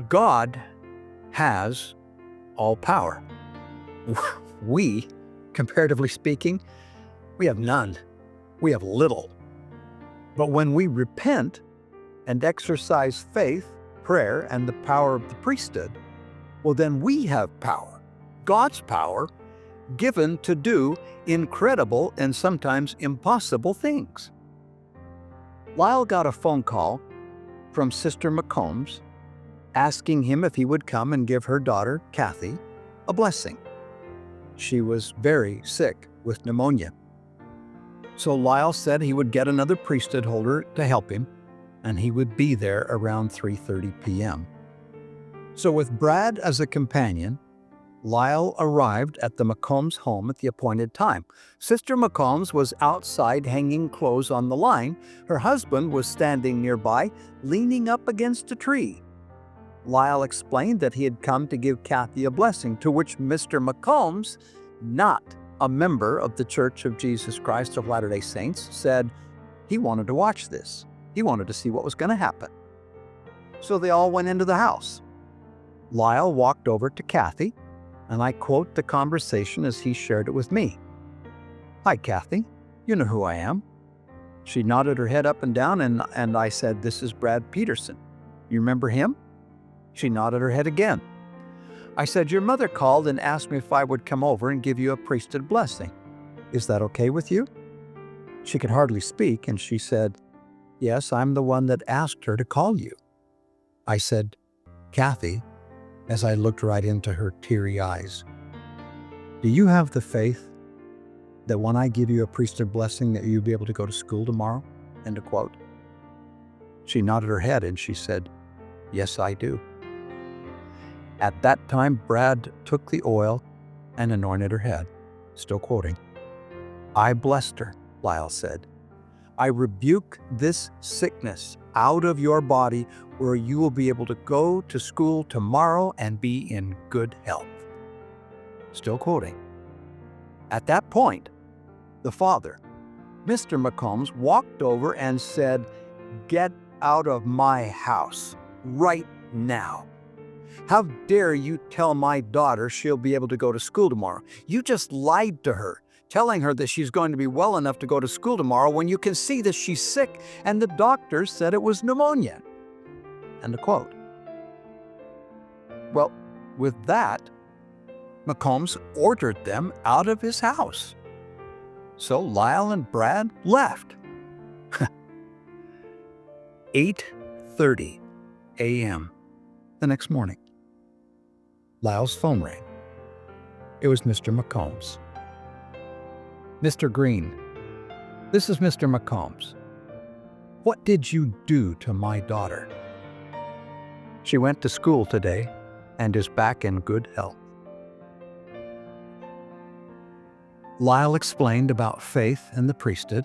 God has all power. We, comparatively speaking, we have none. We have little. But when we repent and exercise faith, prayer, and the power of the priesthood, well, then we have power, God's power, given to do incredible and sometimes impossible things. Lyle got a phone call from Sister McCombs asking him if he would come and give her daughter, Kathy, a blessing. She was very sick with pneumonia. So Lyle said he would get another priesthood holder to help him, and he would be there around 3:30 p.m. So with Brad as a companion, Lyle arrived at the McCombs home at the appointed time. Sister McCombs was outside hanging clothes on the line. Her husband was standing nearby, leaning up against a tree. Lyle explained that he had come to give Kathy a blessing, to which Mr. McCombs, not a member of the Church of Jesus Christ of Latter-day Saints, said he wanted to watch this. He wanted to see what was going to happen. So they all went into the house. Lyle walked over to Kathy, and I quote the conversation as he shared it with me. "Hi, Kathy. You know who I am." She nodded her head up and down, and I said, "This is Brad Peterson. You remember him?" She nodded her head again. I said, "Your mother called and asked me if I would come over and give you a priesthood blessing. Is that okay with you?" She could hardly speak, and she said, "Yes, I'm the one that asked her to call you." I said, "Kathy," as I looked right into her teary eyes, "do you have the faith that when I give you a priesthood blessing that you'll be able to go to school tomorrow?" End of quote. She nodded her head and she said, "Yes, I do." At that time, Brad took the oil and anointed her head. Still quoting. "I blessed her," Lyle said. "I rebuke this sickness out of your body, where you will be able to go to school tomorrow and be in good health." Still quoting. At that point, the father, Mr. McCombs, walked over and said, "Get out of my house right now. How dare you tell my daughter she'll be able to go to school tomorrow? You just lied to her, telling her that she's going to be well enough to go to school tomorrow when you can see that she's sick and the doctor said it was pneumonia." End of quote. Well, with that, McCombs ordered them out of his house. So Lyle and Brad left. 8:30 a.m. the next morning. Lyle's phone rang. It was Mr. McCombs. "Mr. Green, this is Mr. McCombs. What did you do to my daughter?" "She went to school today and is back in good health." Lyle explained about faith and the priesthood.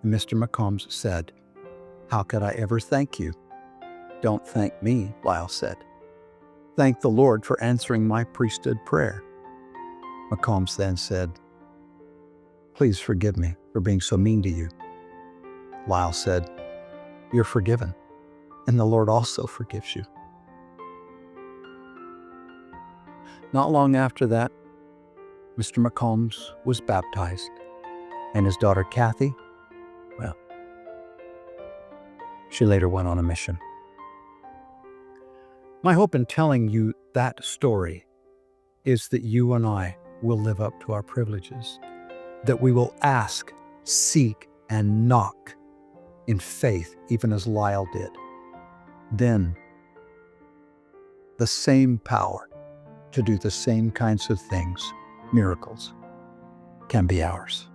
Mr. McCombs said, "How could I ever thank you?" "Don't thank me," Lyle said. "Thank the Lord for answering my priesthood prayer." McCombs then said, "Please forgive me for being so mean to you." Lyle said, "You're forgiven, and the Lord also forgives you." Not long after that, Mr. McCombs was baptized, and his daughter Kathy, well, she later went on a mission. My hope in telling you that story is that you and I will live up to our privileges, that we will ask, seek, and knock in faith, even as Lyle did. Then the same power to do the same kinds of things, miracles, can be ours.